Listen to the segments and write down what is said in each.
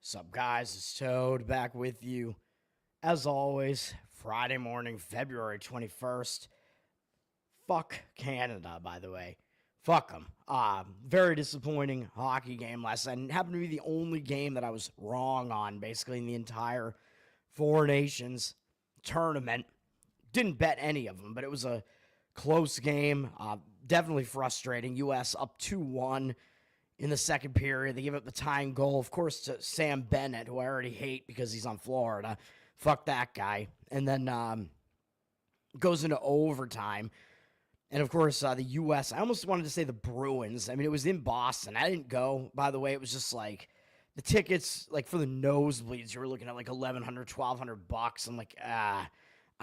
Sup, guys? It's Toad back with you. As always, Friday morning, February 21st. Fuck Canada, by the way. Fuck them. Very disappointing hockey game last night. And it happened to be the only game that I was wrong on, basically, in the entire Four Nations tournament. Didn't bet any of them, but it was a close game. Definitely frustrating. U.S. up 2-1 in the second period. They give up the tying goal, of course, to Sam Bennett, who I already hate because he's on Florida. Fuck that guy. And then goes into overtime. And, of course, the U.S., I almost wanted to say the Bruins. I mean, it was in Boston. I didn't go, by the way. It was just like the tickets, like for the nosebleeds, you were looking at like $1,100, $1,200. I'm like, I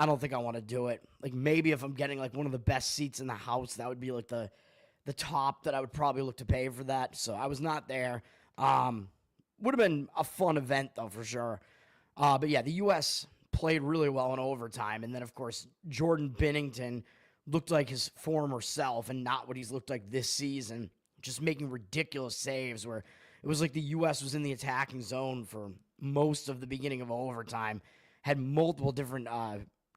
don't think I want to do it. Like maybe if I'm getting like one of the best seats in the house, that would be like the top that I would probably look to pay for that. So I was not there. Would have been a fun event though, for sure. But yeah, the U.S. played really well in overtime. And then, of course, Jordan Binnington looked like his former self and not what he's looked like this season, just making ridiculous saves where it was like the U.S. was in the attacking zone for most of the beginning of overtime, had multiple different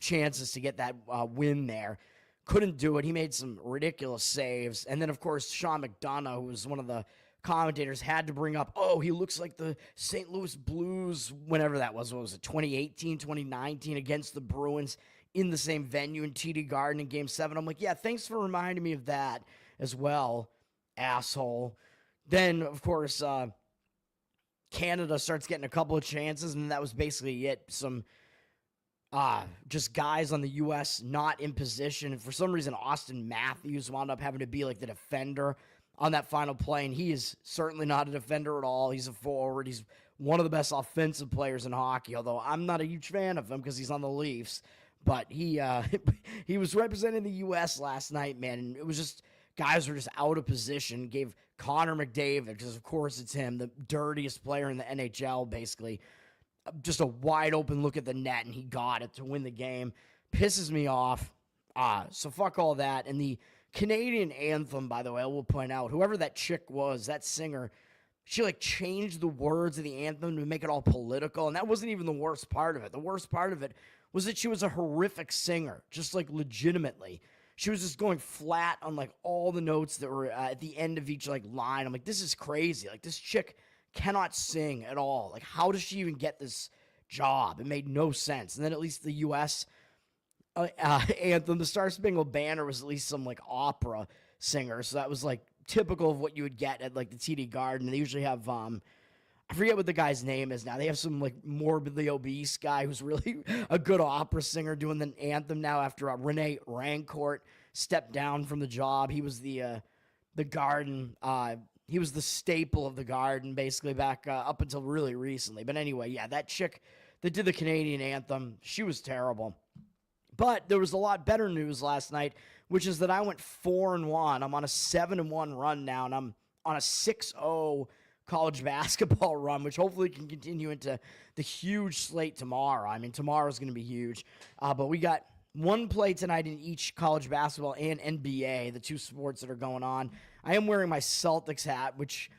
chances to get that win there. Couldn't do it. He made some ridiculous saves. And then, of course, Sean McDonough, who was one of the commentators, had to bring up, oh, he looks like the St. Louis Blues, whenever that was. What was it, 2018, 2019, against the Bruins in the same venue in TD Garden in Game 7. I'm like, yeah, thanks for reminding me of that as well, asshole. Then, of course, Canada starts getting a couple of chances, and that was basically it. Some just guys on the U.S. not in position. And for some reason, Austin Matthews wound up having to be like the defender on that final play. And he is certainly not a defender at all. He's a forward. He's one of the best offensive players in hockey, although I'm not a huge fan of him because he's on the Leafs. But he he was representing the U.S. last night, man. And it was just guys were just out of position. Gave Connor McDavid, because of course it's him, the dirtiest player in the NHL, basically, just a wide open look at the net, and he got it to win the game. Pisses me off. So fuck all that. And the Canadian anthem, by the way, I will point out, whoever that chick was, that singer, she like changed the words of the anthem to make it all political. And that wasn't even the worst part of it. The worst part of it was that she was a horrific singer, just like legitimately. She was just going flat on like all the notes that were at the end of each like line. I'm like, this is crazy. Like this chick cannot sing at all. Like, how does she even get this job? It made no sense. And then at least the U.S. Anthem, the Star Spangled Banner, was at least some like opera singer. So that was like typical of what you would get at like the TD Garden. They usually have I forget what the guy's name is now. They have some like morbidly obese guy who's really a good opera singer doing the anthem now after Rene Rancourt stepped down from the job. He was the Garden. He was the staple of the Garden basically back up until really recently. But anyway, yeah, that chick that did the Canadian anthem, she was terrible. But there was a lot better news last night, which is that I went 4-1. I'm on a 7-1 run now, and I'm on a 6-0 college basketball run, which hopefully can continue into the huge slate tomorrow. I mean, tomorrow's going to be huge. But we got one play tonight in each college basketball and NBA, the two sports that are going on. I am wearing my Celtics hat, which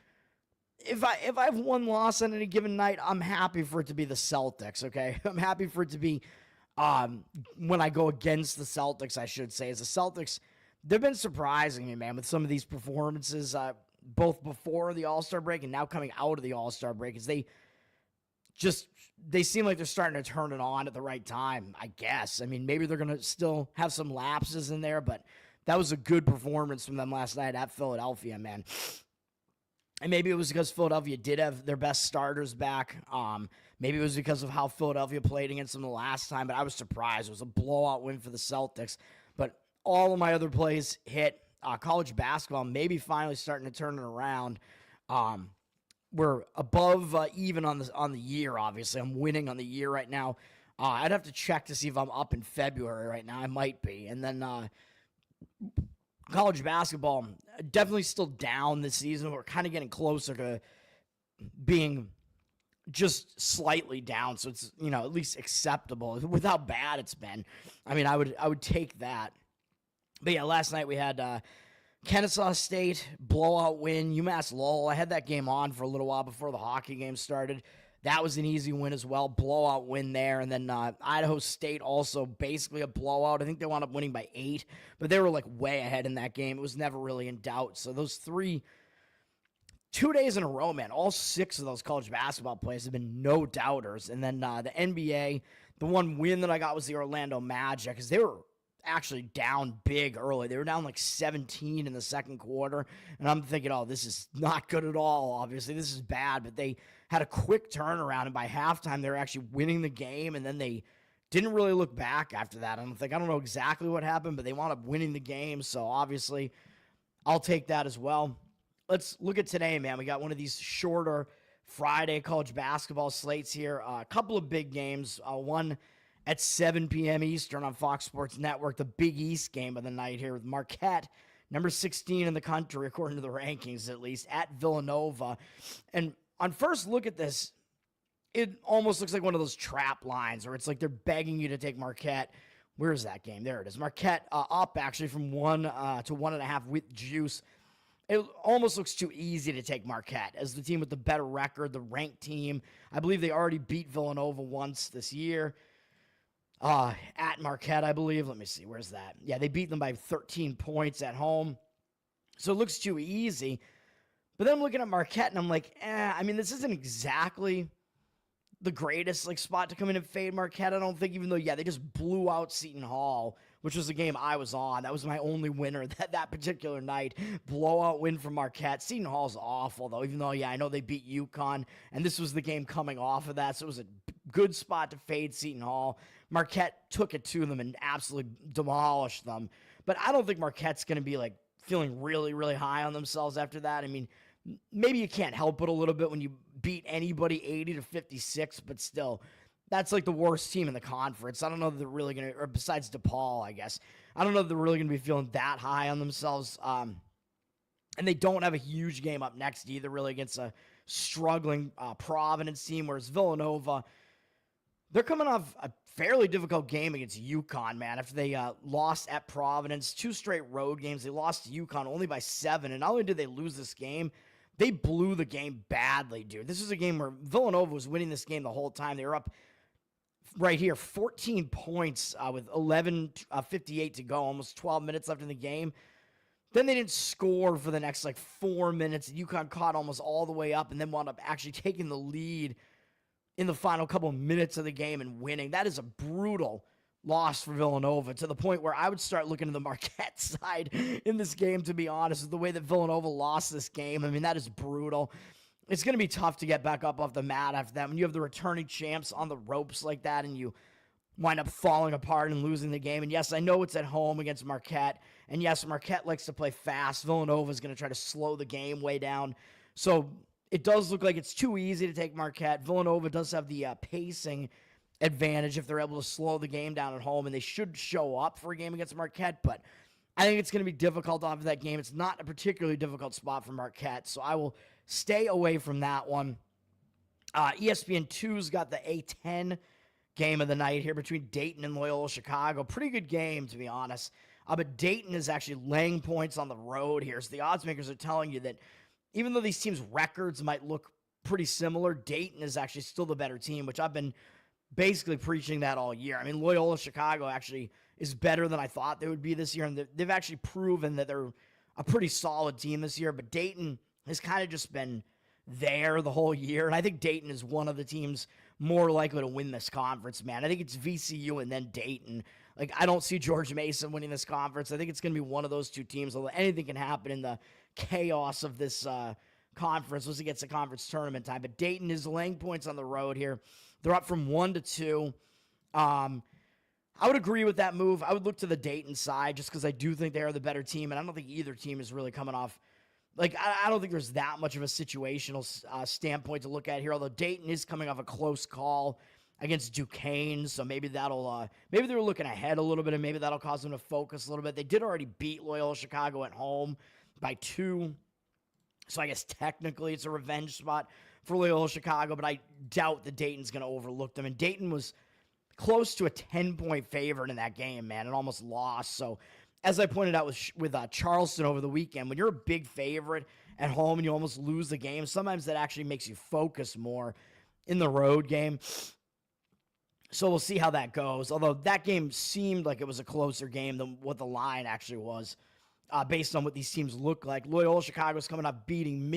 if I have one loss on any given night, I'm happy for it to be the Celtics, okay? I'm happy for it to be when I go against the Celtics, I should say. As the Celtics, they've been surprising me, man, with some of these performances, both before the All-Star break and now coming out of the All-Star break, as they seem like they're starting to turn it on at the right time, I guess. I mean, maybe they're going to still have some lapses in there, but that was a good performance from them last night at Philadelphia, man. And maybe it was because Philadelphia did have their best starters back. Maybe it was because of how Philadelphia played against them the last time, but I was surprised. It was a blowout win for the Celtics. But all of my other plays hit. College basketball maybe finally starting to turn it around. We're above even on the year, obviously. I'm winning on the year right now. I'd have to check to see if I'm up in February right now. I might be. And then college basketball, definitely still down this season. We're kind of getting closer to being just slightly down, so it's, you know, at least acceptable with how bad it's been. I mean, I would take that. But yeah, last night we had Kennesaw State blowout win, UMass Lowell. I had that game on for a little while before the hockey game started. That was an easy win as well. Blowout win there. And then Idaho State also basically a blowout. I think they wound up winning by 8, but they were like way ahead in that game. It was never really in doubt. So those 2 days in a row, man, all 6 of those college basketball plays have been no doubters. And then the NBA, the one win that I got was the Orlando Magic, because they were actually down big early. They were down like 17 in the second quarter. And I'm thinking, oh, this is not good at all. Obviously, this is bad. But they had a quick turnaround. And by halftime, they were actually winning the game. And then they didn't really look back after that. I don't know exactly what happened, but they wound up winning the game. So obviously, I'll take that as well. Let's look at today, man. We got one of these shorter Friday college basketball slates here. A couple of big games. One at 7 p.m. Eastern on Fox Sports Network, the Big East game of the night here with Marquette, number 16 in the country, according to the rankings at least, at Villanova. And on first look at this, it almost looks like one of those trap lines where it's like they're begging you to take Marquette. Where's that game? There it is. Marquette up actually from 1 to 1.5 with juice. It almost looks too easy to take Marquette as the team with the better record, the ranked team. I believe they already beat Villanova once this year. At Marquette, I believe. Let me see. Where's that? Yeah, they beat them by 13 points at home. So it looks too easy. But then I'm looking at Marquette, and I'm like, I mean, this isn't exactly the greatest spot to come in and fade Marquette, I don't think, even though, they just blew out Seton Hall, which was the game I was on. That was my only winner that particular night. Blowout win from Marquette. Seton Hall's awful, though, even though, I know they beat UConn, and this was the game coming off of that, so it was a good spot to fade Seton Hall. Marquette took it to them and absolutely demolished them. But I don't think Marquette's going to be feeling really, really high on themselves after that. I mean, maybe you can't help it a little bit when you beat anybody 80-56, but still, that's the worst team in the conference. I don't know that they're really going to, or besides DePaul, I guess. I don't know that they're really going to be feeling that high on themselves. And they don't have a huge game up next either, really, against a struggling Providence team, whereas Villanova, they're coming off a fairly difficult game against UConn, man. After they lost at Providence, 2 straight road games, they lost to UConn only by 7. And not only did they lose this game, they blew the game badly, dude. This was a game where Villanova was winning this game the whole time. They were up right here, 14 points with 11:58 to go, almost 12 minutes left in the game. Then they didn't score for the next 4 minutes. UConn caught almost all the way up and then wound up actually taking the lead in the final couple of minutes of the game and winning. That is a brutal loss for Villanova, to the point where I would start looking to the Marquette side in this game, to be honest, with the way that Villanova lost this game. I mean, that is brutal. It's going to be tough to get back up off the mat after that. When you have the returning champs on the ropes like that and you wind up falling apart and losing the game. And yes, I know it's at home against Marquette. And yes, Marquette likes to play fast. Villanova is going to try to slow the game way down. So it does look like it's too easy to take Marquette. Villanova does have the pacing advantage if they're able to slow the game down at home, and they should show up for a game against Marquette, but I think it's going to be difficult off of that game. It's not a particularly difficult spot for Marquette, so I will stay away from that one. ESPN 2's got the A10 game of the night here between Dayton and Loyola Chicago. Pretty good game, to be honest. But Dayton is actually laying points on the road here, so the odds makers are telling you that even though these teams' records might look pretty similar, Dayton is actually still the better team, which I've been basically preaching that all year. I mean, Loyola Chicago actually is better than I thought they would be this year, and they've actually proven that they're a pretty solid team this year, but Dayton has kind of just been there the whole year, and I think Dayton is one of the teams more likely to win this conference, man. I think it's VCU and then Dayton. I don't see George Mason winning this conference. I think it's going to be one of those two teams, although anything can happen in the chaos of this conference once it gets to conference tournament time. But Dayton is laying points on the road here. They're up from 1 to 2. I would agree with that move. I would look to the Dayton side just because I do think they are the better team, and I don't think either team is really coming off. I don't think there's that much of a situational standpoint to look at here, although Dayton is coming off a close call against Duquesne, so maybe that'll maybe they're looking ahead a little bit, and maybe that'll cause them to focus a little bit. They did already beat Loyola Chicago at home by 2, so I guess technically it's a revenge spot for Loyola Chicago, but I doubt that Dayton's going to overlook them. And Dayton was close to a 10-point favorite in that game, man, and almost lost. So as I pointed out with Charleston over the weekend, when you're a big favorite at home and you almost lose the game, sometimes that actually makes you focus more. in the road game. So we'll see how that goes. Although that game seemed like it was a closer game than what the line actually was, based on what these teams look like. Loyola Chicago's coming up beating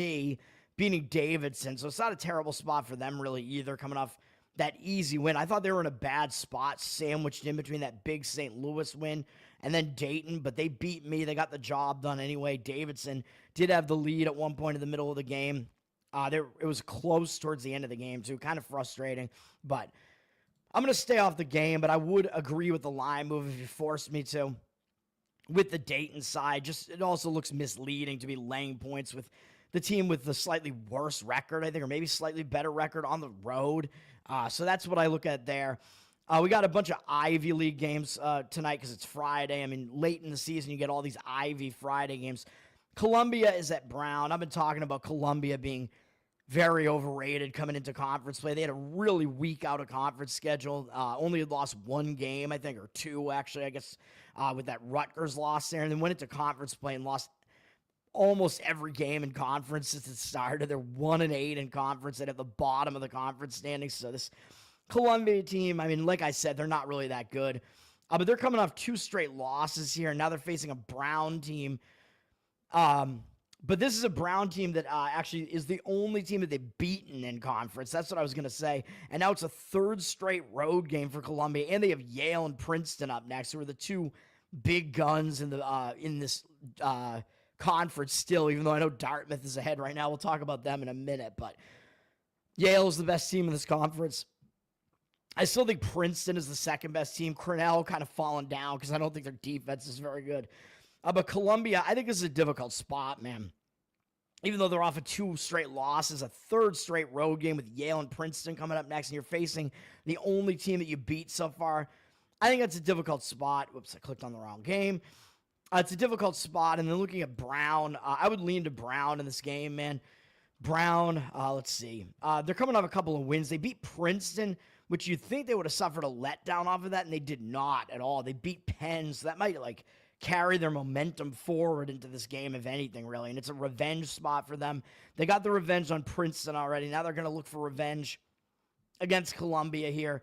Davidson. So it's not a terrible spot for them really either, coming off that easy win. I thought they were in a bad spot, sandwiched in between that big St. Louis win and then Dayton, but they beat me. They got the job done anyway. Davidson did have the lead at one point in the middle of the game. It was close towards the end of the game, too. Kind of frustrating, but I'm going to stay off the game, but I would agree with the line move if you forced me to. With the Dayton side, it also looks misleading to be laying points with the team with the slightly worse record, I think, or maybe slightly better record on the road. So that's what I look at there. We got a bunch of Ivy League games tonight because it's Friday. I mean, late in the season, you get all these Ivy Friday games. Columbia is at Brown. I've been talking about Columbia being very overrated coming into conference play. They had a really weak out-of-conference schedule. Only lost one game, I think, or two, actually, I guess, with that Rutgers loss there. And then went into conference play and lost almost every game in conference since it started. They're 1-8 in conference and at the bottom of the conference standings. So this Columbia team, I mean, like I said, they're not really that good. But they're coming off 2 straight losses here. Now they're facing a Brown team. But this is a Brown team that actually is the only team that they've beaten in conference. That's what I was going to say. And now it's a 3rd straight road game for Columbia. And they have Yale and Princeton up next, who are the 2 big guns in this conference still, even though I know Dartmouth is ahead right now. We'll talk about them in a minute. But Yale is the best team in this conference. I still think Princeton is the 2nd best team. Cornell kind of fallen down because I don't think their defense is very good. But Columbia, I think this is a difficult spot, man. Even though they're off of 2 straight losses, a 3rd straight road game with Yale and Princeton coming up next, and you're facing the only team that you beat so far. I think that's a difficult spot. Whoops, I clicked on the wrong game. It's a difficult spot, and then looking at Brown, I would lean to Brown in this game, man. Brown, let's see. They're coming off a couple of wins. They beat Princeton, which you'd think they would have suffered a letdown off of that, and they did not at all. They beat Penn, so that might, carry their momentum forward into this game, if anything, really. And it's a revenge spot for them. They got the revenge on Princeton already. Now they're going to look for revenge against Columbia here.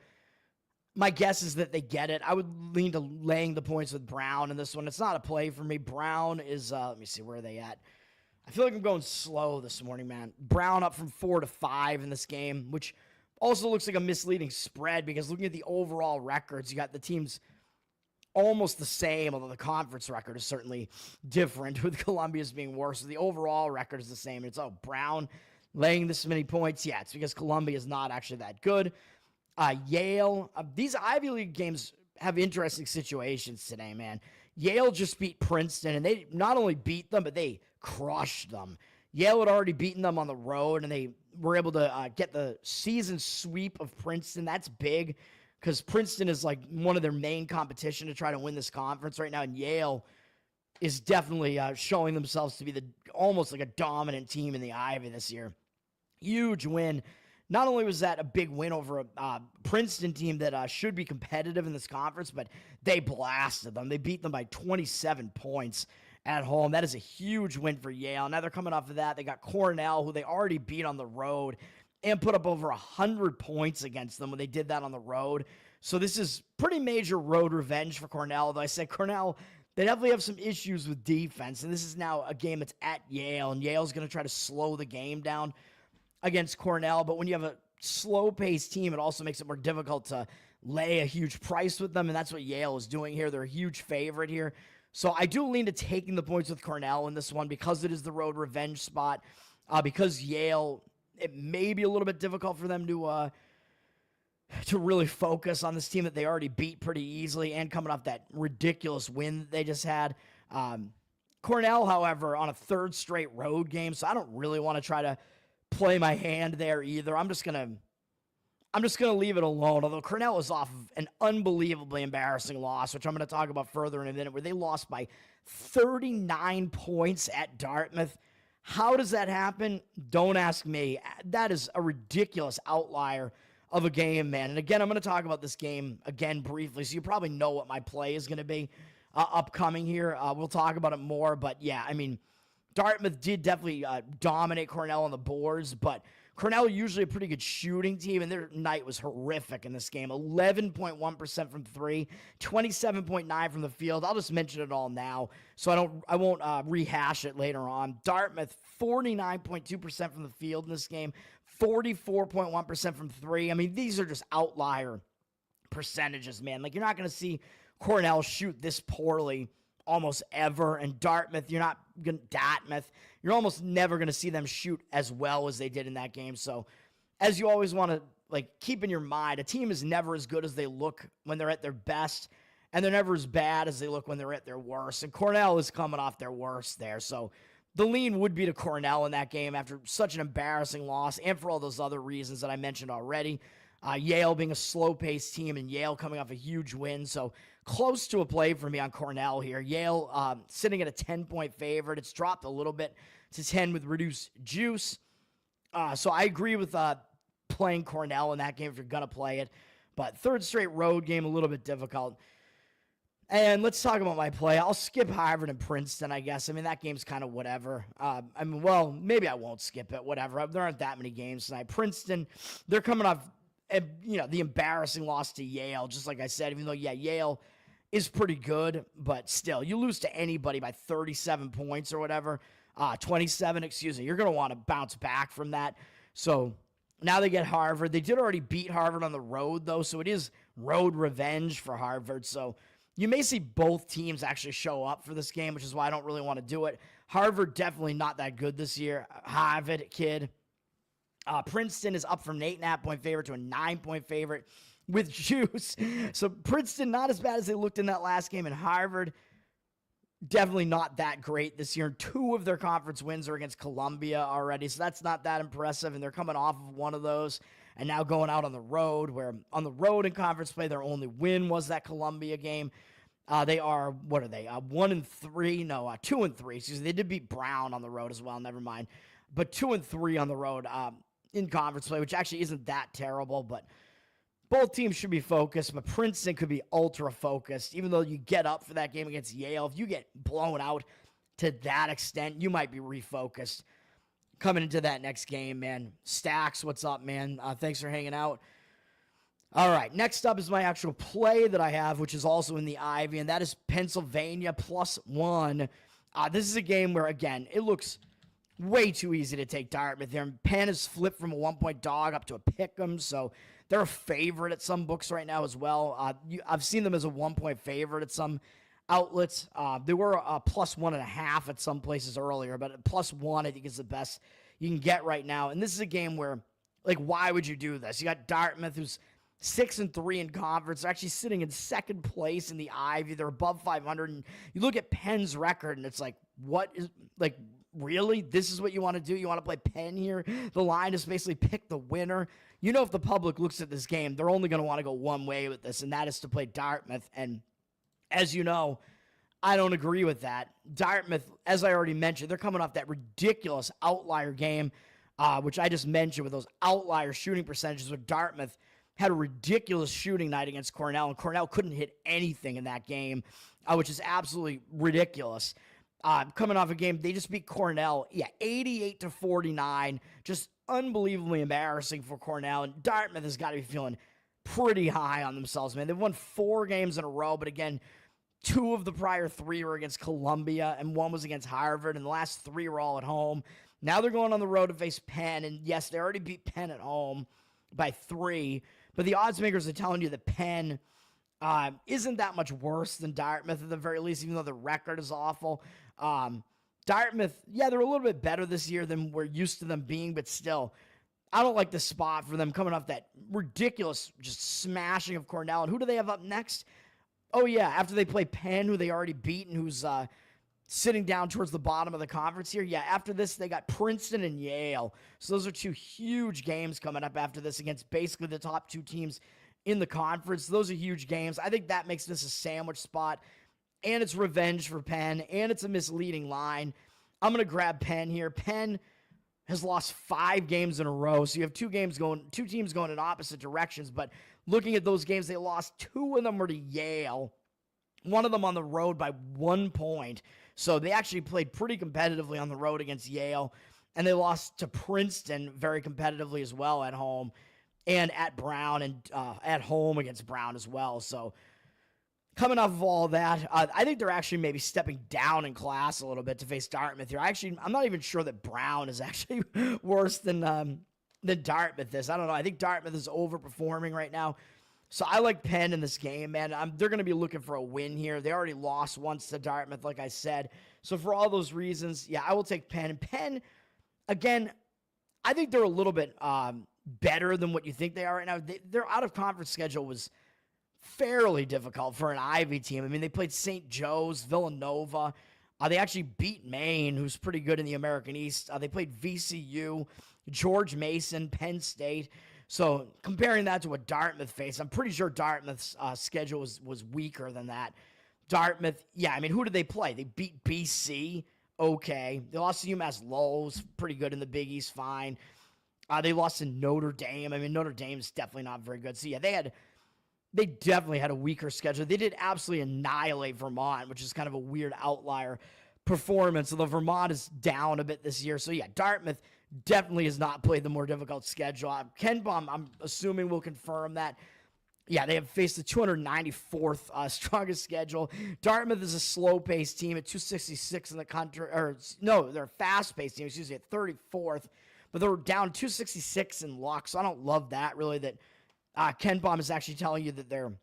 My guess is that they get it. I would lean to laying the points with Brown in this one. It's not a play for me. Brown is, let me see, where are they at? I feel like I'm going slow this morning, man. Brown up from 4-5 in this game, which also looks like a misleading spread because looking at the overall records, you got the teams almost the same, although the conference record is certainly different with Columbia's being worse. So the overall record is the same. It's, Brown laying this many points. Yeah, it's because Columbia is not actually that good. Yale, these Ivy League games have interesting situations today, man. Yale just beat Princeton, and they not only beat them, but they crushed them. Yale had already beaten them on the road, and they were able to get the season sweep of Princeton. That's big because Princeton is like one of their main competition to try to win this conference right now, and Yale is definitely showing themselves to be almost like a dominant team in the Ivy this year. Huge win. Not only was that a big win over a Princeton team that should be competitive in this conference, but they blasted them. They beat them by 27 points at home. That is a huge win for Yale. Now they're coming off of that. They got Cornell, who they already beat on the road, and put up over 100 points against them when they did that on the road. So this is pretty major road revenge for Cornell. Though I said Cornell, they definitely have some issues with defense, and this is now a game that's at Yale, and Yale's going to try to slow the game down against Cornell. But when you have a slow-paced team, it also makes it more difficult to lay a huge price with them, and that's what Yale is doing here. They're a huge favorite here. So I do lean to taking the points with Cornell in this one because it is the road revenge spot. Because Yale, it may be a little bit difficult for them to really focus on this team that they already beat pretty easily and coming off that ridiculous win that they just had. Cornell, however, on a 3rd straight road game, so I don't really want to try to play my hand there either. I'm just gonna leave it alone. Although Cornell is off of an unbelievably embarrassing loss, which I'm going to talk about further in a minute, where they lost by 39 points at Dartmouth. How does that happen? Don't ask me. That is a ridiculous outlier of a game, man. And again, I'm going to talk about this game again briefly, so you probably know what my play is going to be upcoming here. We'll talk about it more, but yeah, I mean, Dartmouth did definitely dominate Cornell on the boards, but Cornell usually a pretty good shooting team, and their night was horrific in this game. 11.1% from three, 27.9% from the field. I'll just mention it all now, so I won't rehash it later on. Dartmouth 49.2% from the field in this game, 44.1% from three. I mean, these are just outlier percentages, man. Like, you're not going to see Cornell shoot this poorly almost ever, and Dartmouth, you're almost never going to see them shoot as well as they did in that game. So, as you always want to keep in your mind, a team is never as good as they look when they're at their best, and they're never as bad as they look when they're at their worst. And Cornell is coming off their worst there. So, the lean would be to Cornell in that game after such an embarrassing loss, and for all those other reasons that I mentioned already. Yale being a slow-paced team, and Yale coming off a huge win. So, close to a play for me on Cornell here. Yale sitting at a 10-point favorite. It's dropped a little bit to 10 with reduced juice. So I agree with playing Cornell in that game if you're going to play it. But third straight road game, a little bit difficult. And let's talk about my play. I'll skip Harvard and Princeton, I guess. I mean, that game's kind of whatever. Maybe I won't skip it, whatever. There aren't that many games tonight. Princeton, they're coming off, the embarrassing loss to Yale, just like I said, even though, Yale is pretty good, but still, you lose to anybody by 37 points or whatever, 27, you're going to want to bounce back from that. So now they get Harvard. They did already beat Harvard on the road, though, so it is road revenge for Harvard. So you may see both teams actually show up for this game, which is why I don't really want to do it. Harvard definitely not that good this year. Harvard, kid. Princeton is up from an 8.5-point favorite to a 9-point favorite with juice. So Princeton, not as bad as they looked in that last game. And Harvard, definitely not that great this year. 2 of their conference wins are against Columbia already. So that's not that impressive. And they're coming off of one of those and now going out on the road, where on the road in conference play, their only win was that Columbia game. They are, what are they? 1-3? No, 2-3. Excuse me. They did beat Brown on the road as well. Never mind. But 2-3 on the road in conference play, which actually isn't that terrible, but both teams should be focused, but Princeton could be ultra-focused, even though you get up for that game against Yale. If you get blown out to that extent, you might be refocused coming into that next game, man. Stacks, what's up, man? Thanks for hanging out. All right, next up is my actual play that I have, which is also in the Ivy, and that is Pennsylvania +1. This is a game where, again, it looks way too easy to take Dartmouth there. And Penn has flipped from a 1-point dog up to a pick'em, so they're a favorite at some books right now as well. I've seen them as a 1-point favorite at some outlets. They were a +1.5 at some places earlier, but +1 I think is the best you can get right now. And this is a game where, why would you do this? You got Dartmouth, who's 6-3 in conference. They're actually sitting in second place in the Ivy. They're above 500. And you look at Penn's record, and it's really? This is what you want to do? You want to play Penn here? The line is basically pick the winner. If the public looks at this game, they're only going to want to go one way with this, and that is to play Dartmouth. And as you know, I don't agree with that. Dartmouth, as I already mentioned, they're coming off that ridiculous outlier game, which I just mentioned with those outlier shooting percentages, where Dartmouth had a ridiculous shooting night against Cornell, and Cornell couldn't hit anything in that game, which is absolutely ridiculous. Coming off a game, they just beat Cornell, 88-49, just unbelievably embarrassing for Cornell, and Dartmouth has got to be feeling pretty high on themselves, man. They've won 4 games in a row, but again, 2 of the prior 3 were against Columbia, and 1 was against Harvard, and the last 3 were all at home. Now they're going on the road to face Penn, and yes, they already beat Penn at home by 3, but the odds makers are telling you that Penn isn't that much worse than Dartmouth at the very least, even though the record is awful. Dartmouth, they're a little bit better this year than we're used to them being, but still, I don't like the spot for them coming off that ridiculous just smashing of Cornell. And who do they have up next? Oh, yeah, after they play Penn, who they already beat and who's sitting down towards the bottom of the conference here. Yeah, after this, they got Princeton and Yale. So those are 2 huge games coming up after this against basically the top 2 teams in the conference. Those are huge games. I think that makes this a sandwich spot, and it's revenge for Penn, and it's a misleading line. I'm going to grab Penn here. Penn has lost 5 games in a row, so you have 2 teams going in opposite directions, but looking at those games, they lost. 2 of them were to Yale, one of them on the road by 1 point. So they actually played pretty competitively on the road against Yale, and they lost to Princeton very competitively as well at home, and at Brown, and at home against Brown as well. So coming off of all that, I think they're actually maybe stepping down in class a little bit to face Dartmouth here. I'm not even sure that Brown is actually worse than Dartmouth is. I don't know. I think Dartmouth is overperforming right now. So I like Penn in this game, man. They're going to be looking for a win here. They already lost once to Dartmouth, like I said. So for all those reasons, yeah, I will take Penn. And Penn, again, I think they're a little bit better than what you think they are right now. Their out-of-conference schedule was fairly difficult for an Ivy team. I mean, they played St. Joe's, Villanova. They actually beat Maine, who's pretty good in the American East. They played VCU, George Mason, Penn State. So comparing that to what Dartmouth faced, I'm pretty sure Dartmouth's schedule was weaker than that. Dartmouth, yeah, I mean, who did they play? They beat BC, okay. They lost to UMass Lowell's, pretty good in the Big East, fine. They lost to Notre Dame. I mean, Notre Dame's definitely not very good. So, yeah, they definitely had a weaker schedule. They did absolutely annihilate Vermont, which is kind of a weird outlier performance. Although Vermont is down a bit this year. So, yeah, Dartmouth definitely has not played the more difficult schedule. Ken Baum, I'm assuming, will confirm that. Yeah, they have faced the 294th strongest schedule. Dartmouth is a slow-paced team at 266 in the country. Or, no, they're a fast-paced team, excuse me, at 34th. But they're down 266 in luck, so I don't love that, really, that Ken Baum is actually telling you that they're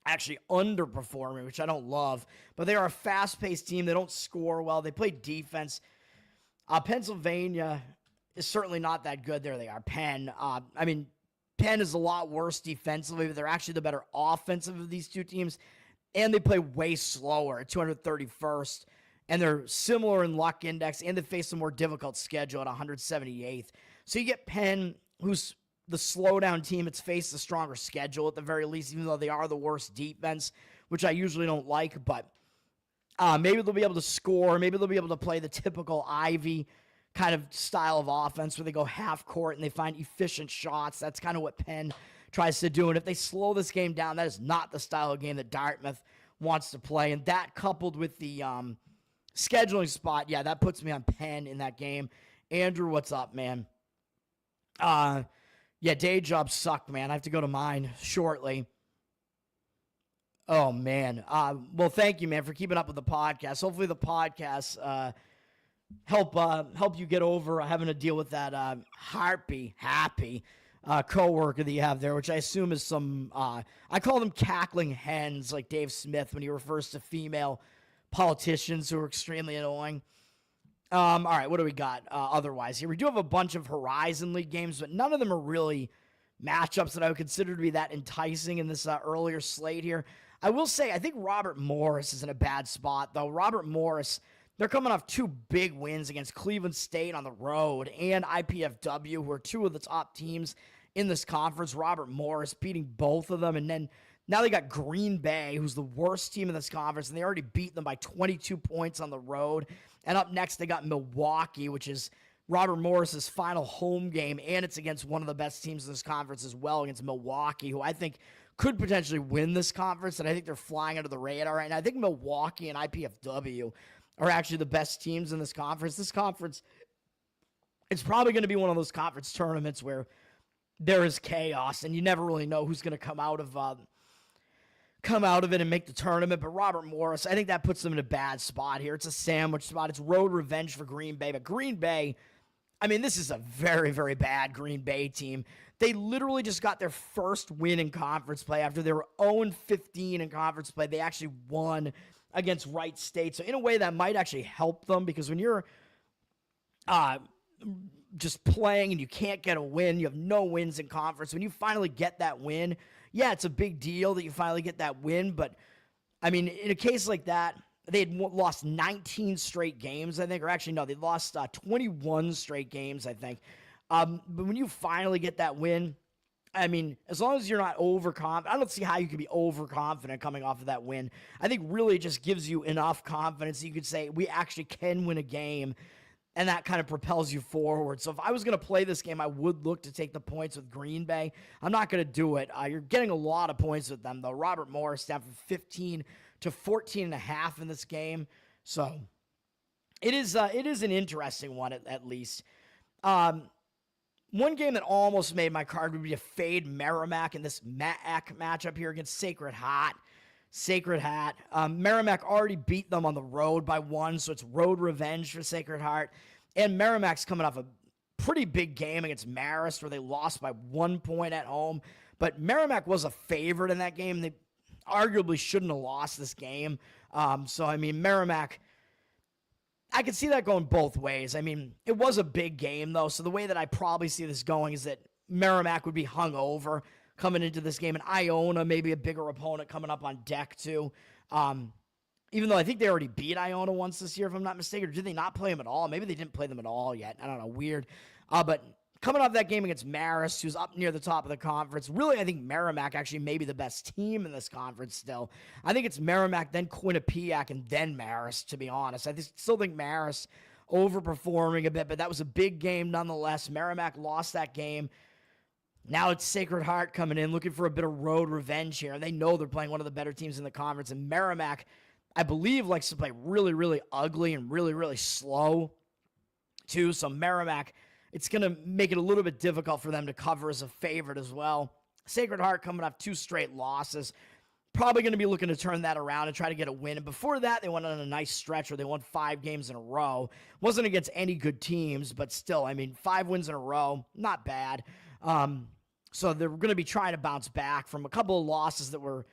actually underperforming, which I don't love. But they are a fast-paced team. They don't score well. They play defense. Pennsylvania is certainly not that good. There they are. Penn. Penn is a lot worse defensively, but they're actually the better offensive of these two teams. And they play way slower at 231st. And they're similar in luck index, and they face a more difficult schedule at 178th. So you get Penn, who's the slowdown team. It's faced a stronger schedule at the very least, even though they are the worst defense, which I usually don't like. But maybe they'll be able to score. Maybe they'll be able to play the typical Ivy kind of style of offense where they go half court and they find efficient shots. That's kind of what Penn tries to do. And if they slow this game down, that is not the style of game that Dartmouth wants to play. And that coupled with the scheduling spot, yeah, that puts me on Penn in that game. Andrew, what's up, man? Yeah, day jobs suck, man. I have to go to mine shortly. Oh, man. Well, thank you, man, for keeping up with the podcast. Hopefully the podcast help you get over having to deal with that happy coworker that you have there, which I assume is some, I call them cackling hens, like Dave Smith when he refers to female politicians who are extremely annoying. All right, what do we got otherwise here? We do have a bunch of Horizon League games, but none of them are really matchups that I would consider to be that enticing in this earlier slate here. I will say, I think Robert Morris is in a bad spot, though. Robert Morris, they're coming off two big wins against Cleveland State on the road and IPFW, who are two of the top teams in this conference. Robert Morris beating both of them, and then now they got Green Bay, who's the worst team in this conference, and they already beat them by 22 points on the road. And up next, they got Milwaukee, which is Robert Morris's final home game, and it's against one of the best teams in this conference as well, against Milwaukee, who I think could potentially win this conference, and I think they're flying under the radar right now. I think Milwaukee and IPFW are actually the best teams in this conference. This conference, it's probably going to be one of those conference tournaments where there is chaos, and you never really know who's going to come out of it and make the tournament. But Robert Morris, I think that puts them in a bad spot here. It's a sandwich spot. It's road revenge for Green Bay. But Green Bay, I mean, this is a very, very bad Green Bay team. They literally just got their first win in conference play after they were 0-15 in conference play. They actually won against Wright State. So in a way, that might actually help them, because when you're just playing and you can't get a win, you have no wins in conference. When you finally get that win, yeah, it's a big deal that you finally get that win. But, I mean, in a case like that, they had lost 19 straight games, I think. Or actually, no, they lost 21 straight games, I think. But when you finally get that win, I mean, as long as you're not overconfident, I don't see how you could be overconfident coming off of that win. I think really it just gives you enough confidence that you could say, we actually can win a game, and that kind of propels you forward. So if I was going to play this game, I would look to take the points with Green Bay. I'm not going to do it. You're getting a lot of points with them, though. Robert Morris down from 15 to 14.5 in this game. So it is an interesting one at least. Um, One game that almost made my card would be to fade Merrimack in this MAAC matchup here against Sacred Hat. Sacred Hat. Merrimack already beat them on the road by 1, so it's road revenge for Sacred Heart. And Merrimack's coming off a pretty big game against Marist where they lost by 1 point at home. But Merrimack was a favorite in that game. They arguably shouldn't have lost this game. So, I mean, Merrimack, I could see that going both ways. I mean, it was a big game, though, so the way that I probably see this going is that Merrimack would be hung over coming into this game, and Iona, maybe a bigger opponent coming up on deck, too. Even though I think they already beat Iona once this year, if I'm not mistaken, or did they not play them at all? Maybe they didn't play them at all yet. I don't know, weird. But coming off that game against Marist, who's up near the top of the conference, really, I think Merrimack actually may be the best team in this conference still. I think it's Merrimack, then Quinnipiac, and then Marist, to be honest. Still think Marist overperforming a bit, but that was a big game nonetheless. Merrimack lost that game. Now it's Sacred Heart coming in, looking for a bit of road revenge here. They know they're playing one of the better teams in the conference, and Merrimack, I believe, likes to play really, really ugly and really, really slow, too. So Merrimack, it's going to make it a little bit difficult for them to cover as a favorite as well. Sacred Heart coming off 2 straight losses. Probably going to be looking to turn that around and try to get a win. And before that, they went on a nice stretch where they won 5 games in a row. Wasn't against any good teams, but still, I mean, 5 wins in a row, not bad. So they're going to be trying to bounce back from a couple of losses that were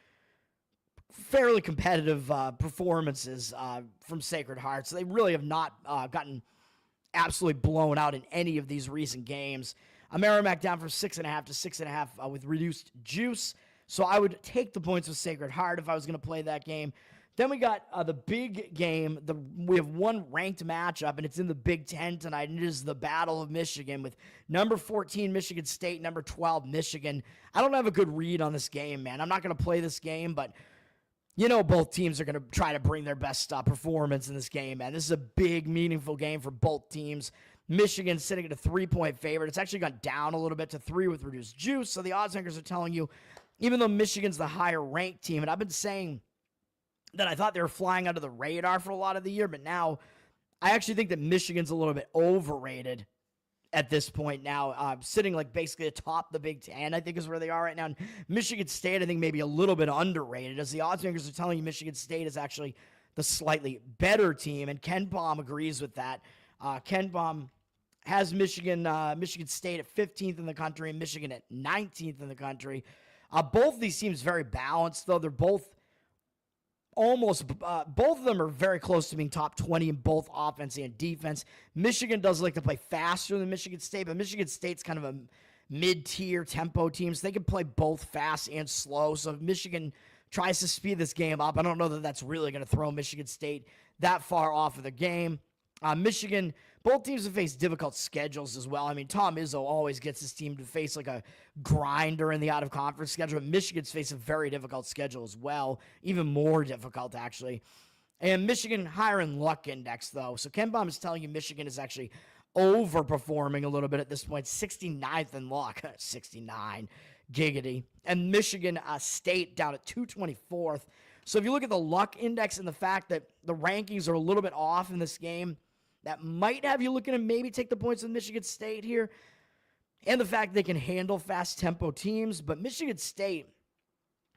fairly competitive performances from Sacred Heart. So they really have not gotten absolutely blown out in any of these recent games. Merrimack down from 6.5 to 6.5 with reduced juice. So I would take the points with Sacred Heart if I was going to play that game. Then we got the big game. We have one ranked matchup, and it's in the Big Ten tonight, and it is the Battle of Michigan with number 14 Michigan State, number 12 Michigan. I don't have a good read on this game, man. I'm not going to play this game, but you know both teams are going to try to bring their best performance in this game, man. This is a big, meaningful game for both teams. Michigan sitting at a 3-point favorite. It's actually gone down a little bit to 3 with reduced juice, so the odds makers are telling you, even though Michigan's the higher-ranked team, and I've been saying that I thought they were flying under the radar for a lot of the year, but now I actually think that Michigan's a little bit overrated at this point now, sitting like basically atop the Big Ten, I think is where they are right now. And Michigan State, I think, maybe a little bit underrated, as the odds makers are telling you Michigan State is actually the slightly better team, and Ken Baum agrees with that. Ken Baum has Michigan State at 15th in the country and Michigan at 19th in the country. Both of these teams very balanced, though. They're both both of them are very close to being top 20 in both offense and defense. Michigan does like to play faster than Michigan State, but Michigan State's kind of a mid-tier tempo team, so they can play both fast and slow. So if Michigan tries to speed this game up, I don't know that that's really going to throw Michigan State that far off of the game. Michigan, both teams have faced difficult schedules as well. I mean, Tom Izzo always gets his team to face like a grinder in the out-of-conference schedule. But Michigan's faced a very difficult schedule as well, even more difficult, actually. And Michigan higher in luck index, though. So Ken Baum is telling you Michigan is actually overperforming a little bit at this point. 69th in luck. 69. Giggity. And Michigan State down at 224th. So if you look at the luck index and the fact that the rankings are a little bit off in this game, that might have you looking to maybe take the points with Michigan State here. And the fact they can handle fast tempo teams. But Michigan State,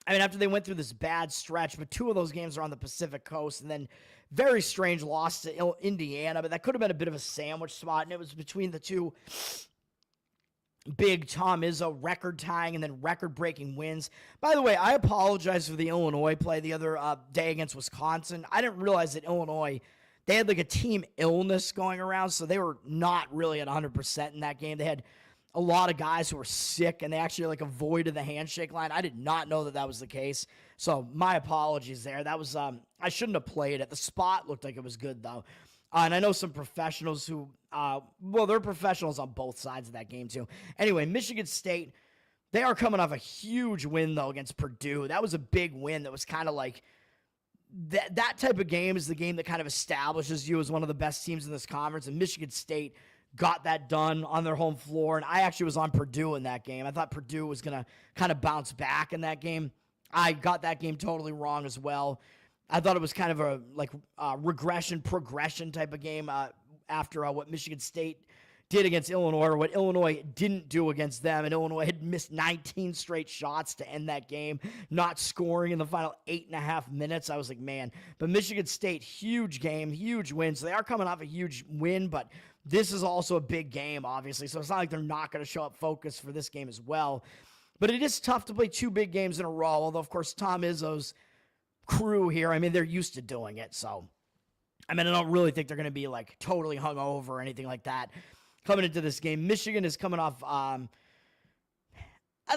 I mean, after they went through this bad stretch, but 2 of those games are on the Pacific Coast, and then very strange loss to Indiana, but that could have been a bit of a sandwich spot, and it was between the 2 big Tom Izzo record-tying and then record-breaking wins. By the way, I apologize for the Illinois play the other day against Wisconsin. I didn't realize that Illinois, they had like a team illness going around, so they were not really at 100% in that game. They had a lot of guys who were sick, and they actually like avoided the handshake line. I did not know that that was the case, so my apologies there. That was I shouldn't have played it. The spot looked like it was good, though. And I know some professionals who, they're professionals on both sides of that game, too. Anyway, Michigan State, they are coming off a huge win, though, against Purdue. That was a big win that was kind of like, that type of game is the game that kind of establishes you as one of the best teams in this conference, and Michigan State got that done on their home floor, and I actually was on Purdue in that game. I thought Purdue was going to kind of bounce back in that game. I got that game totally wrong as well. I thought it was kind of a regression, progression type of game after what Michigan State did against Illinois, or what Illinois didn't do against them. And Illinois had missed 19 straight shots to end that game, not scoring in the final 8.5 minutes. I was like, man. But Michigan State, huge game, huge win. So they are coming off a huge win, but this is also a big game, obviously. So it's not like they're not going to show up focused for this game as well. But it is tough to play two big games in a row, although, of course, Tom Izzo's crew here, I mean, they're used to doing it. So, I mean, I don't really think they're going to be, like, totally hungover or anything like that coming into this game. Michigan is coming off a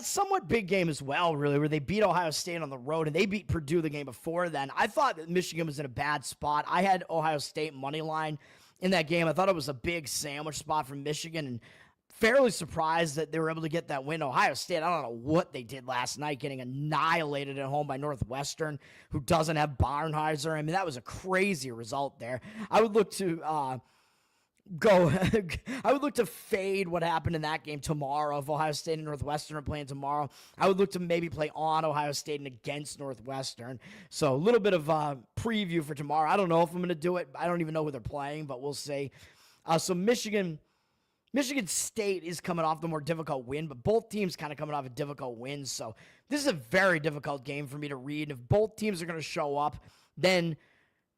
somewhat big game as well, really, where they beat Ohio State on the road, and they beat Purdue the game before then. I thought that Michigan was in a bad spot. I had Ohio State money line in that game. I thought it was a big sandwich spot from Michigan, and fairly surprised that they were able to get that win. Ohio State, I don't know what they did last night, getting annihilated at home by Northwestern, who doesn't have Barnheiser. I mean, that was a crazy result there. I would look to I would look to fade what happened in that game tomorrow. If Ohio State and Northwestern are playing tomorrow, I would look to maybe play on Ohio State and against Northwestern. So a little bit of preview for tomorrow. I don't know if I'm going to do it. I don't even know who they're playing, but we'll see. So Michigan State is coming off the more difficult win, but both teams kind of coming off a difficult win. So this is a very difficult game for me to read. If both teams are going to show up, then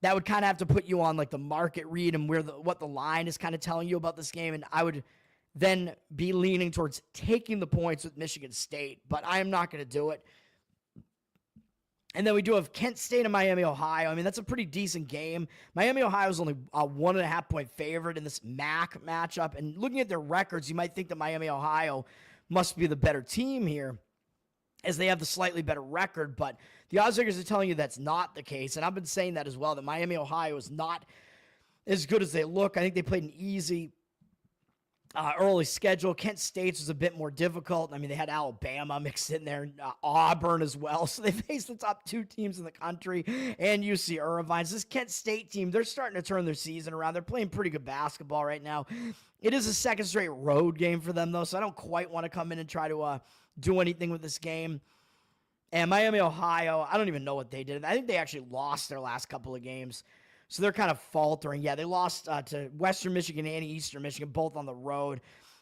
that would kind of have to put you on like the market read and what the line is kind of telling you about this game. And I would then be leaning towards taking the points with Michigan State, but I am not going to do it. And then we do have Kent State and Miami, Ohio. I mean, that's a pretty decent game. Miami, Ohio is only a 1.5-point favorite in this MAC matchup. And looking at their records, you might think that Miami, Ohio must be the better team here, as they have the slightly better record. But the odds makers are telling you that's not the case. And I've been saying that as well, that Miami, Ohio is not as good as they look. I think they played an easy early schedule. Kent State's was a bit more difficult. I mean, they had Alabama mixed in there, Auburn as well. So they faced the top two teams in the country and UC Irvine. So this Kent State team, they're starting to turn their season around. They're playing pretty good basketball right now. It is a second straight road game for them, though, so I don't quite want to come in and try to do anything with this game. And Miami, Ohio, I don't even know what they did. I think they actually lost their last couple of games. So they're kind of faltering. Yeah, they lost to Western Michigan and Eastern Michigan, both on the road.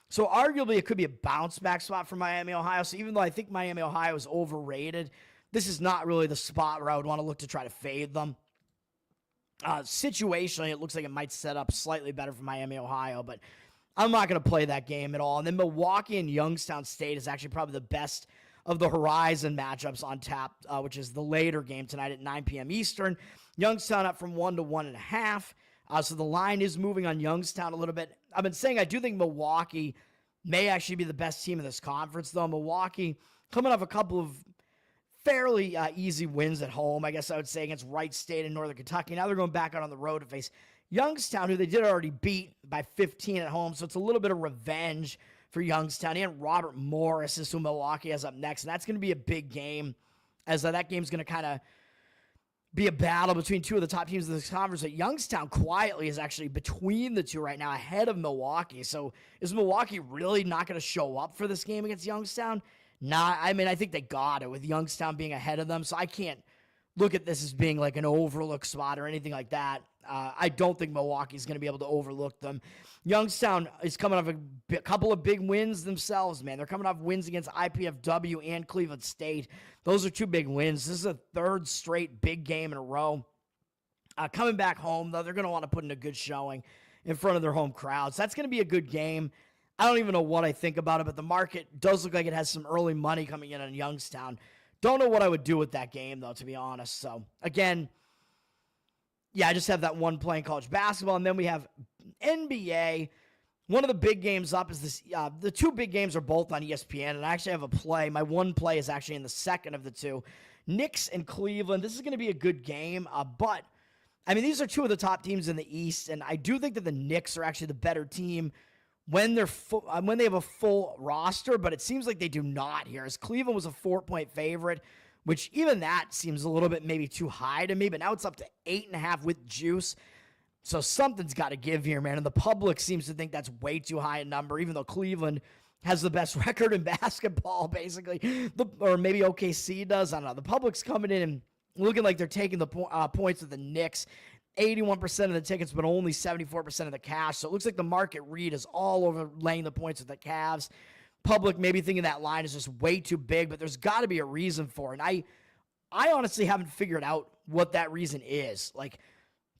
So arguably it could be a bounce-back spot for Miami, Ohio. So even though I think Miami, Ohio is overrated, this is not really the spot where I would want to look to try to fade them. Situationally, it looks like it might set up slightly better for Miami, Ohio, but I'm not going to play that game at all. And then Milwaukee and Youngstown State is actually probably the best of the Horizon matchups on tap, which is the later game tonight at 9 p.m. Eastern. Youngstown up from 1 to 1.5. So the line is moving on Youngstown a little bit. I've been saying I do think Milwaukee may actually be the best team in this conference, though. Milwaukee coming off a couple of fairly easy wins at home, I guess I would say, against Wright State and Northern Kentucky. Now they're going back out on the road to face Youngstown, who they did already beat by 15 at home. So it's a little bit of revenge for Youngstown. And Robert Morris is who Milwaukee has up next. And that's going to be a big game, as that game's going to kind of be a battle between two of the top teams of this conference. That Youngstown quietly is actually between the two right now, ahead of Milwaukee. So is Milwaukee really not going to show up for this game against Youngstown? Nah, I mean, I think they got it with Youngstown being ahead of them. So I can't look at this as being like an overlook spot or anything like that. I don't think Milwaukee's going to be able to overlook them. Youngstown is coming off a couple of big wins themselves, man. They're coming off wins against IPFW and Cleveland State. Those are two big wins. This is a third straight big game in a row. Coming back home, though, they're going to want to put in a good showing in front of their home crowds. That's going to be a good game. I don't even know what I think about it, but the market does look like it has some early money coming in on Youngstown. Don't know what I would do with that game, though, to be honest. So, again, yeah, I just have that one playing college basketball, and then we have NBA. One of the big games up is this. The two big games are both on ESPN, and I actually have a play. My one play is actually in the second of the two. Knicks and Cleveland. This is going to be a good game, but, I mean, these are two of the top teams in the East, and I do think that the Knicks are actually the better team when they're when they have a full roster, but it seems like they do not here, as Cleveland was a 4-point favorite, which even that seems a little bit maybe too high to me, but now it's up to 8.5 with juice. So something's got to give here, man. And the public seems to think that's way too high a number, even though Cleveland has the best record in basketball, basically. Or maybe OKC does. I don't know. The public's coming in looking like they're taking the points of the Knicks. 81% of the tickets, but only 74% of the cash. So it looks like the market read is all over laying the points with the Cavs. Public maybe thinking that line is just way too big, but there's got to be a reason for it. And I honestly haven't figured out what that reason is. Like,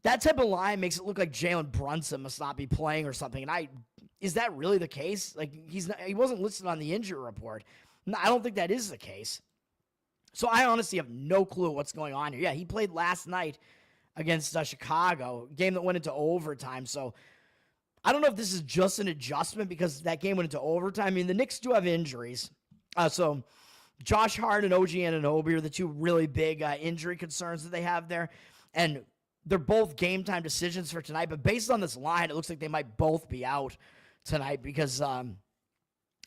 that type of line makes it look like Jalen Brunson must not be playing or something. And is that really the case? Like, he wasn't listed on the injury report. No, I don't think that is the case. So I honestly have no clue what's going on here. Yeah, he played last night against Chicago, game that went into overtime. So I don't know if this is just an adjustment because that game went into overtime. I mean, the Knicks do have injuries. So Josh Hart and OG Anunoby are the two really big injury concerns that they have there. And they're both game time decisions for tonight. But based on this line, it looks like they might both be out tonight because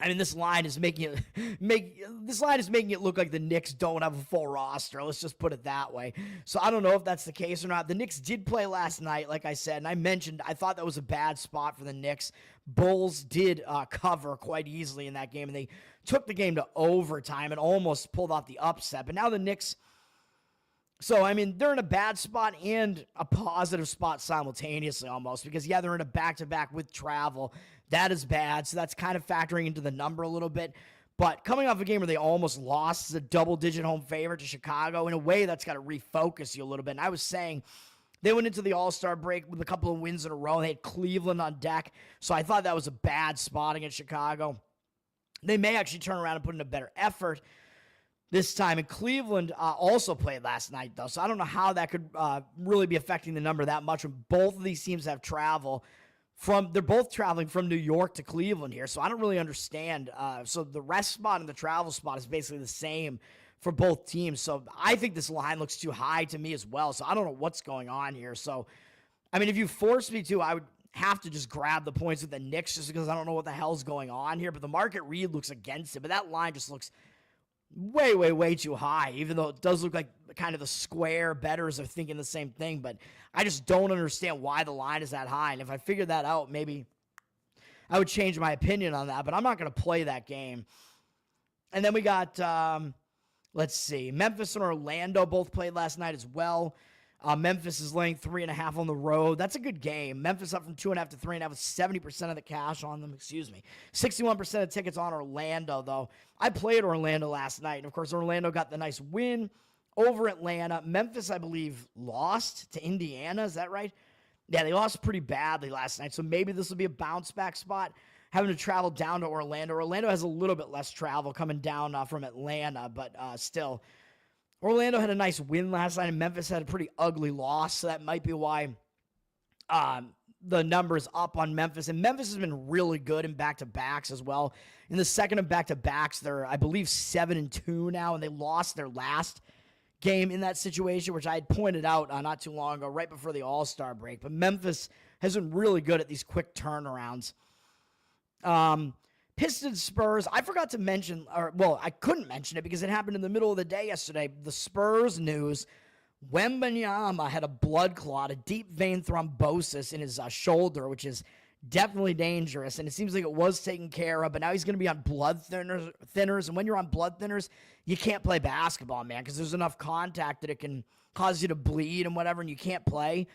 this line is making it look like the Knicks don't have a full roster. Let's just put it that way. So I don't know if that's the case or not. The Knicks did play last night, like I said, and I mentioned I thought that was a bad spot for the Knicks. Bulls did cover quite easily in that game, and they took the game to overtime and almost pulled off the upset. But now the Knicks, so, I mean, they're in a bad spot and a positive spot simultaneously almost because, yeah, they're in a back-to-back with travel. That is bad, so that's kind of factoring into the number a little bit. But coming off a game where they almost lost as a double-digit home favorite to Chicago, in a way that's got to refocus you a little bit. And I was saying they went into the All-Star break with a couple of wins in a row. They had Cleveland on deck, so I thought that was a bad spot against Chicago. They may actually turn around and put in a better effort this time. And Cleveland also played last night, though, so I don't know how that could really be affecting the number that much when both of these teams have travel. They're both traveling from New York to Cleveland here, so I don't really understand. So the rest spot and the travel spot is basically the same for both teams. So I think this line looks too high to me as well. So I don't know what's going on here. So, I mean, if you force me to, I would have to just grab the points with the Knicks just because I don't know what the hell's going on here. But the market read looks against it. But that line just looks way, way, way too high, even though it does look like kind of the square bettors are thinking the same thing. But I just don't understand why the line is that high. And if I figured that out, maybe I would change my opinion on that. But I'm not going to play that game. And then we got, let's see, Memphis and Orlando both played last night as well. Memphis is laying 3.5 on the road. That's a good game. Memphis up from 2.5 to 3.5 with 70% of the cash on them. 61% of tickets on Orlando, though. I played Orlando last night, and of course, Orlando got the nice win over Atlanta. Memphis, I believe, lost to Indiana. Is that right? Yeah, they lost pretty badly last night, so maybe this will be a bounce-back spot, having to travel down to Orlando. Orlando has a little bit less travel coming down from Atlanta, but still. Orlando had a nice win last night, and Memphis had a pretty ugly loss, so that might be why the number's up on Memphis. And Memphis has been really good in back-to-backs as well. In the second of back-to-backs, they're, I believe, 7-2 now, and they lost their last game in that situation, which I had pointed out not too long ago, right before the All-Star break. But Memphis has been really good at these quick turnarounds. Pistons Spurs, I forgot to mention, I couldn't mention it because it happened in the middle of the day yesterday. The Spurs news, Wembanyama had a blood clot, a deep vein thrombosis in his shoulder, which is definitely dangerous, and it seems like it was taken care of, but now he's going to be on blood thinners, and when you're on blood thinners, you can't play basketball, man, because there's enough contact that it can cause you to bleed and whatever, and you can't play.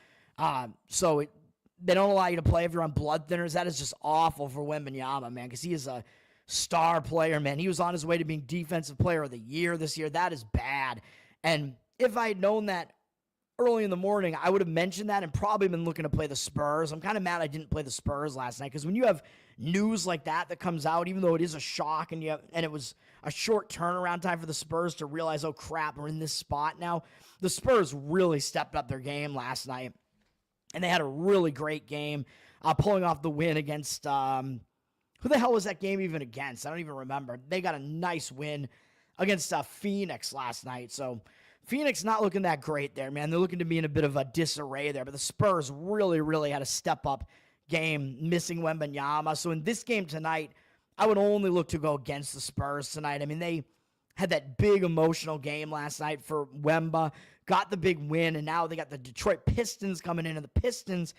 They don't allow you to play if you're on blood thinners. That is just awful for Wembanyama, man, because he is a star player, man. He was on his way to being Defensive Player of the Year this year. That is bad. And if I had known that early in the morning, I would have mentioned that and probably been looking to play the Spurs. I'm kind of mad I didn't play the Spurs last night because when you have news like that comes out, even though it is a shock and it was a short turnaround time for the Spurs to realize, oh, crap, we're in this spot now, the Spurs really stepped up their game last night. And they had a really great game, pulling off the win against, who the hell was that game even against? I don't even remember. They got a nice win against Phoenix last night. So Phoenix not looking that great there, man. They're looking to be in a bit of a disarray there. But the Spurs really, really had a step-up game, missing Wembanyama. So in this game tonight, I would only look to go against the Spurs tonight. I mean, they had that big emotional game last night for Wemba, got the big win, and now they got the Detroit Pistons coming in, and the Pistons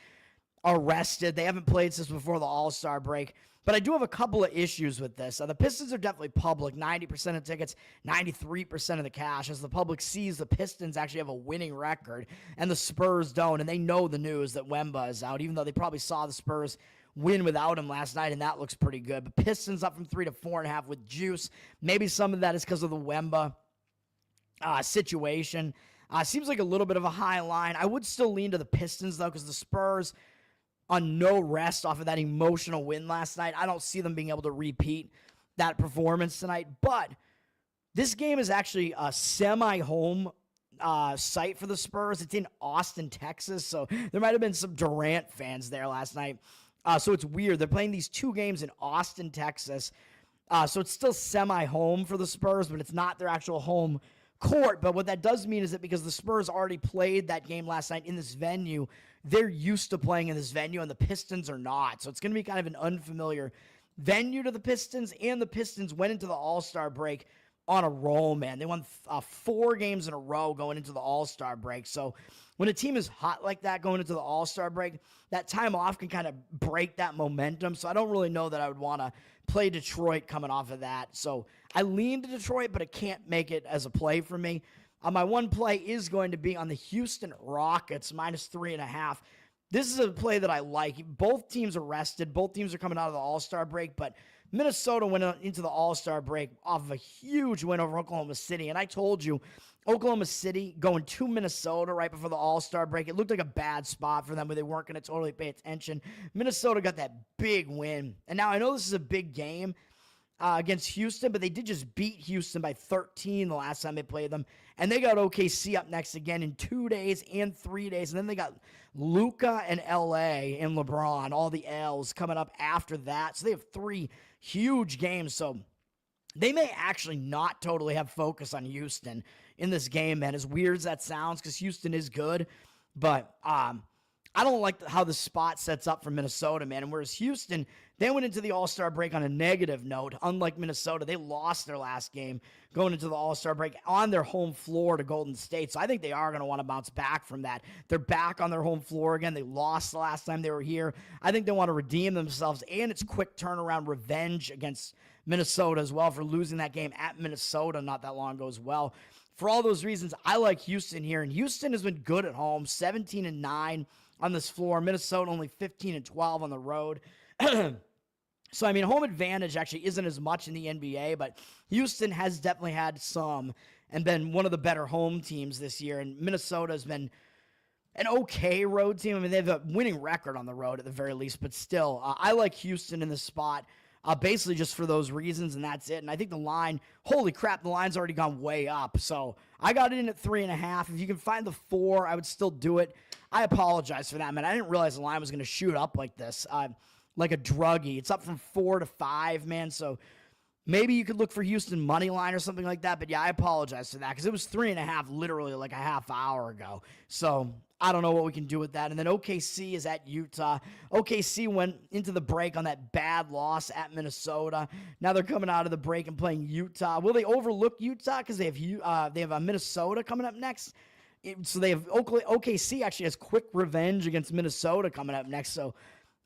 are rested. They haven't played since before the All-Star break. But I do have a couple of issues with this. The Pistons are definitely public, 90% of tickets, 93% of the cash, as the public sees the Pistons actually have a winning record, and the Spurs don't, and they know the news that Wemba is out, even though they probably saw the Spurs win without him last night, and that looks pretty good. But Pistons up from 3 to 4.5 with juice. Maybe some of that is because of the Wemba situation. Seems like a little bit of a high line. I would still lean to the Pistons, though, because the Spurs, on no rest off of that emotional win last night, I don't see them being able to repeat that performance tonight. But this game is actually a semi-home site for the Spurs. It's in Austin, Texas, so there might have been some Durant fans there last night. So it's weird. They're playing these 2 games in Austin, Texas. So it's still semi-home for the Spurs, but it's not their actual home court. But what that does mean is that because the Spurs already played that game last night in this venue, they're used to playing in this venue, and the Pistons are not. So it's going to be kind of an unfamiliar venue to the Pistons, and the Pistons went into the All-Star break on a roll, man. They won 4 games in a row going into the All-Star break. So when a team is hot like that going into the All-Star break, that time off can kind of break that momentum. So I don't really know that I would want to play Detroit coming off of that. So I lean to Detroit, but I can't make it as a play for me. My one play is going to be on the Houston Rockets, minus 3.5. This is a play that I like. Both teams are rested. Both teams are coming out of the All-Star break, but Minnesota went into the All-Star break off of a huge win over Oklahoma City. And I told you, Oklahoma City going to Minnesota right before the All-Star break, it looked like a bad spot for them where they weren't going to totally pay attention. Minnesota got that big win. And now I know this is a big game against Houston, but they did just beat Houston by 13 the last time they played them. And they got OKC up next again in 2 days and 3 days. And then they got Luka and LA and LeBron, all the L's coming up after that. So they have 3 huge games. So they may actually not totally have focus on Houston in this game, man. As weird as that sounds, because Houston is good. But I don't like how the spot sets up for Minnesota, man. And whereas Houston, they went into the All-Star break on a negative note. Unlike Minnesota, they lost their last game going into the All-Star break on their home floor to Golden State. So I think they are going to want to bounce back from that. They're back on their home floor again. They lost the last time they were here. I think they want to redeem themselves, and it's quick turnaround revenge against Minnesota as well for losing that game at Minnesota not that long ago as well. For all those reasons, I like Houston here, and Houston has been good at home, 17-9 on this floor. Minnesota only 15-12 on the road. So, I mean, home advantage actually isn't as much in the NBA, but Houston has definitely had some and been one of the better home teams this year, and Minnesota has been an okay road team. I mean, they have a winning record on the road at the very least, but still, I like Houston in this spot. Basically just for those reasons, and that's it. And I think the line, holy crap, the line's already gone way up. So I got it in at 3.5. If you can find the 4, I would still do it. I apologize for that, man. I didn't realize the line was going to shoot up like this, like a druggie. It's up from 4 to 5, man. So maybe you could look for Houston money line or something like that. But yeah, I apologize for that because it was 3.5 literally like a half hour ago. So I don't know what we can do with that. And then OKC is at Utah. OKC went into the break on that bad loss at Minnesota. Now they're coming out of the break and playing Utah. Will they overlook Utah because they have Minnesota coming up next? So they have OKC actually has quick revenge against Minnesota coming up next. So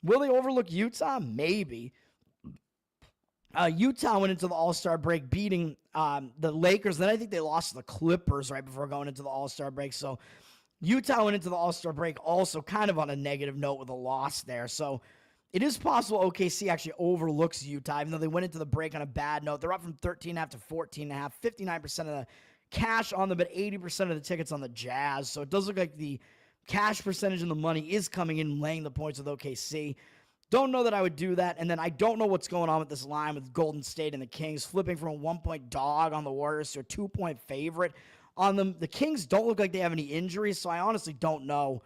will they overlook Utah? Maybe. Utah went into the All-Star break beating the Lakers. Then I think they lost to the Clippers right before going into the All-Star break. So Utah went into the All-Star break also kind of on a negative note with a loss there. So it is possible OKC actually overlooks Utah, even though they went into the break on a bad note. They're up from 13.5 to 14.5, 59% of the cash on them, but 80% of the tickets on the Jazz. So it does look like the cash percentage and the money is coming in, laying the points with OKC. Don't know that I would do that. And then I don't know what's going on with this line with Golden State and the Kings, flipping from a 1-point dog on the Warriors to a 2-point favorite on them. The Kings don't look like they have any injuries, so I honestly don't know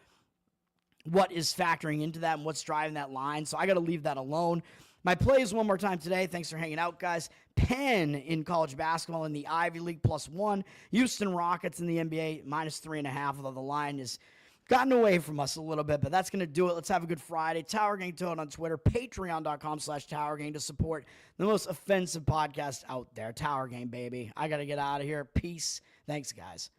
what is factoring into that and what's driving that line. So I got to leave that alone. My plays one more time today. Thanks for hanging out, guys. Penn in college basketball in the Ivy League +1. Houston Rockets in the NBA minus 3.5, although the line is gotten away from us a little bit, but that's going to do it. Let's have a good Friday. Tower Gang Toad on Twitter, patreon.com/Tower Gang to support the most offensive podcast out there. Tower Gang, baby. I got to get out of here. Peace. Thanks, guys.